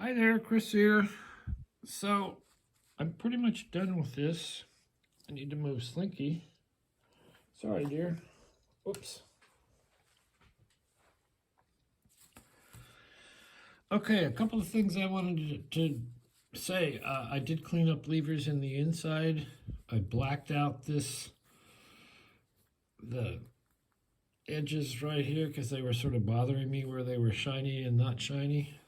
Hi there, Chris here. So, I'm pretty much done with this. I need to move Slinky. Sorry, dear. Oops. Okay, a couple of things I wanted to say. I did clean up levers in the inside. I blacked out the edges right here because they were sort of bothering me where they were shiny and not shiny.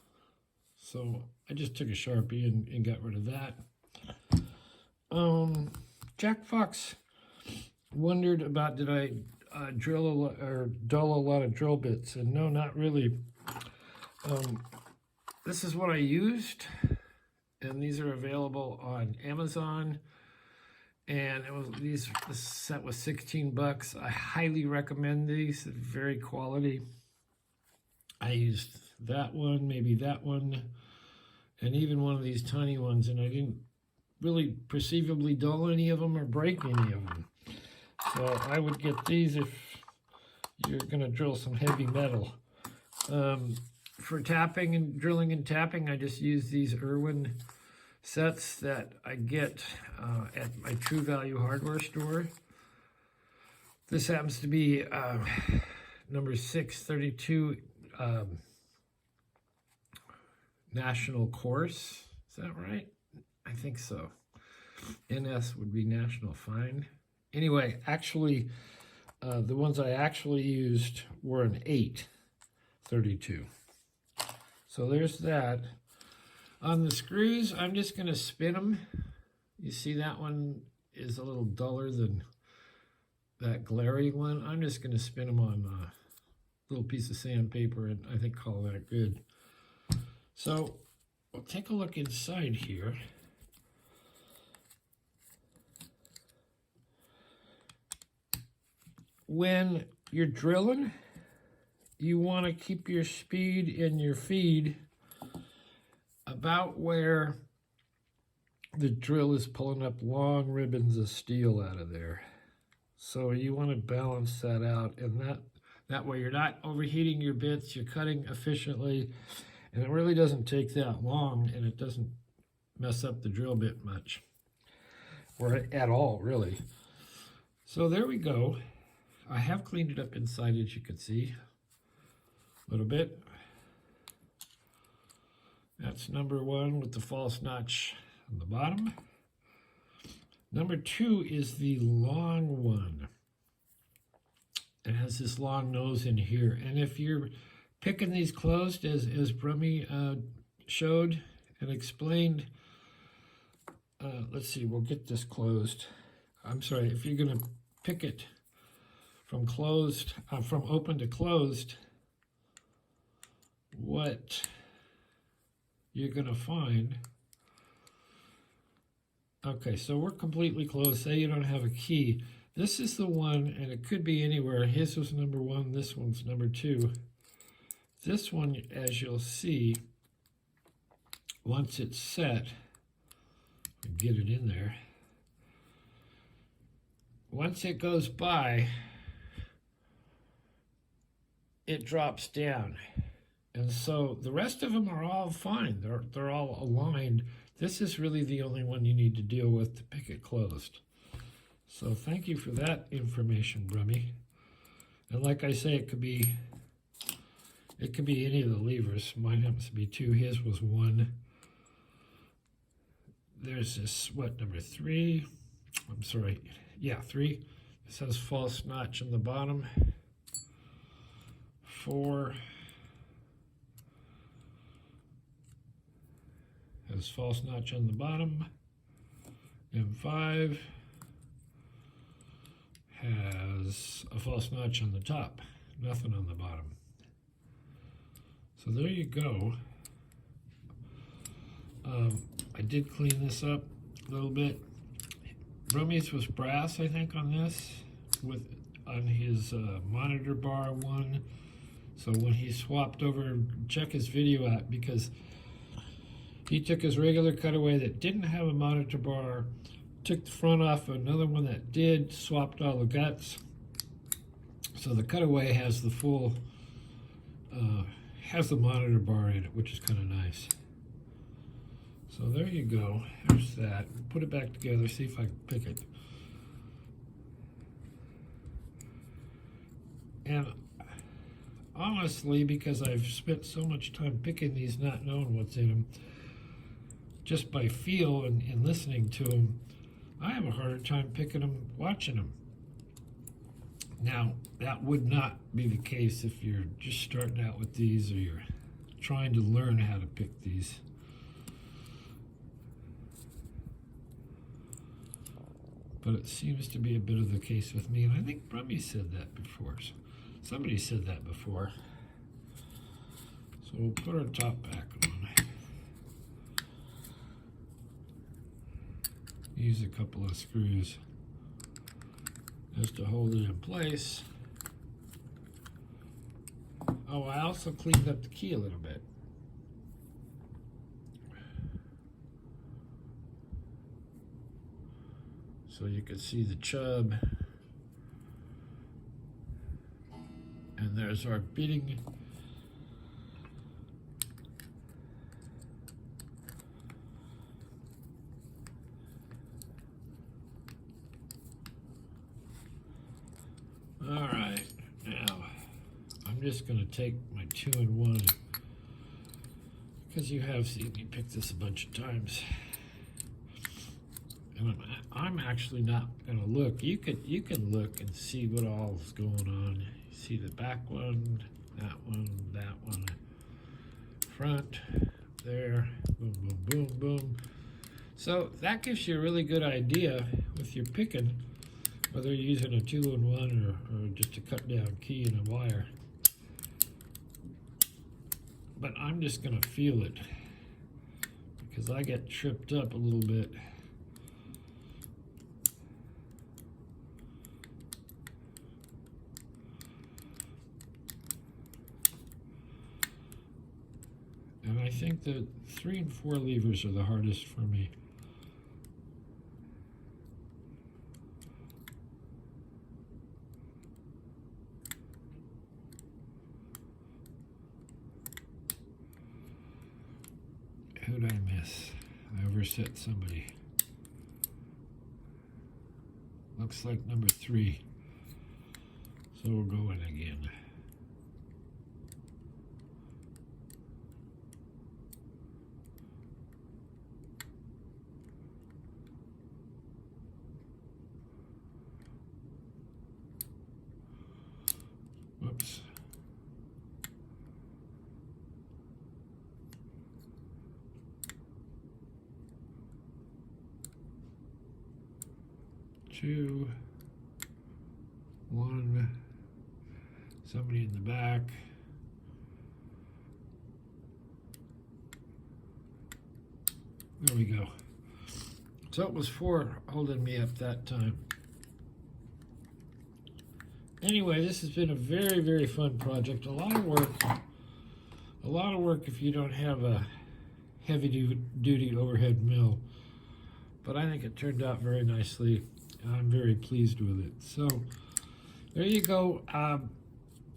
So I just took a Sharpie and got rid of that. Jack Fox wondered about did I drill a lot or dull a lot of drill bits, and no, not really. This is what I used, and these are available on Amazon. And this set was 16 bucks. I highly recommend these. They're very quality. I used that one, maybe that one, and even one of these tiny ones, and I didn't really perceivably dull any of them or break any of them. So I would get these if you're going to drill some heavy metal. For tapping and drilling and tapping, I just use these Irwin sets that I get at my True Value hardware store. This happens to be number 632 National Course. Is that right? I think so. NS would be National Fine. Anyway, actually, the ones I actually used were an 832. So there's that. On the screws, I'm just going to spin them. You see that one is a little duller than that glary one. I'm just going to spin them on a little piece of sandpaper and I think call that good. So we'll take a look inside here. When you're drilling, you want to keep your speed and your feed about where the drill is pulling up long ribbons of steel out of there. So you want to balance that out, and that way you're not overheating your bits, you're cutting efficiently, and it really doesn't take that long, and it doesn't mess up the drill bit much, or at all, really. So there we go. I have cleaned it up inside, as you can see, a little bit. That's number 1 with the false notch on the bottom. Number 2 is the long one. It has this long nose in here. And if you're picking these closed, as Brummy showed and explained, let's see, we'll get this closed. I'm sorry, if you're going to pick it from closed, from open to closed, what you're going to find. Okay, so we're completely closed. Say you don't have a key. This is the one, and it could be anywhere. His was number 1. This one's number 2. This one, as you'll see, once it's set, get it in there. Once it goes by, it drops down. And so the rest of them are all fine. They're all aligned. This is really the only one you need to deal with to pick it closed. So thank you for that information, Brummy. And like I say, it could be any of the levers. Mine happens to be 2. His was 1. There's this, what, number 3? I'm sorry. Yeah, 3. This has false notch on the bottom. 4. Has false notch on the bottom, and 5 has a false notch on the top, nothing on the bottom. So there you go. I did clean this up a little bit. Brummy's was brass, I think, on this, on his monitor bar one. So when he swapped over, check his video out, because he took his regular cutaway that didn't have a monitor bar, took the front off of another one that did, swapped all the guts. So the cutaway has the full, has the monitor bar in it, which is kind of nice. So there you go. There's that. Put it back together, see if I can pick it. And honestly, because I've spent so much time picking these, not knowing what's in them, just by feel and listening to them, I have a harder time picking them, watching them. Now, that would not be the case if you're just starting out with these or you're trying to learn how to pick these. But it seems to be a bit of the case with me, and I think Brummy said that before. So somebody said that before. So we'll put our top back on. Use a couple of screws just to hold it in place. Oh, I also cleaned up the key a little bit. So you can see the Chubb. And there's our bitting. All right, now I'm just going to take my 2-in-1 because you have seen me pick this a bunch of times, and I'm actually not going to look. You can look and see what all is going on. You see the back one, that one, front, there, boom, boom, boom, boom. So that gives you a really good idea with your picking, whether you're using a 2-in-1 or just a cut down key and a wire. But I'm just gonna feel it because I get tripped up a little bit. And I think the 3 and 4 levers are the hardest for me. Who'd I miss? I overset somebody. Looks like number 3. So we'll go in again. Whoops. Two, 1, somebody in the back. There we go. So it was 4 holding me up that time. Anyway, this has been a very, very fun project. A lot of work. A lot of work if you don't have a heavy-duty overhead mill. But I think it turned out very nicely. I'm very pleased with it. So there you go.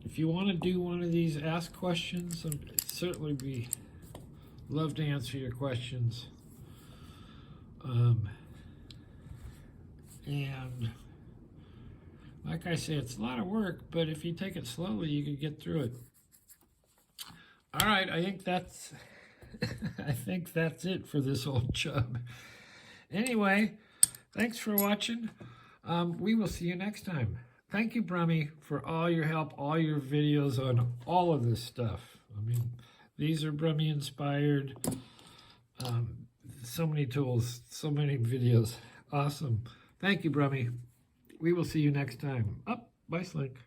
If you want to do one of these, ask questions. I'd certainly love to answer your questions. And like I say, it's a lot of work, but if you take it slowly, you can get through it. All right, I think that's I think that's it for this old Chubb. Anyway, thanks for watching. We will see you next time. Thank you, Brummy, for all your help, all your videos on all of this stuff. I mean, these are Brummy inspired. So many tools, so many videos. Awesome. Thank you, Brummy. We will see you next time. Bye, Slink.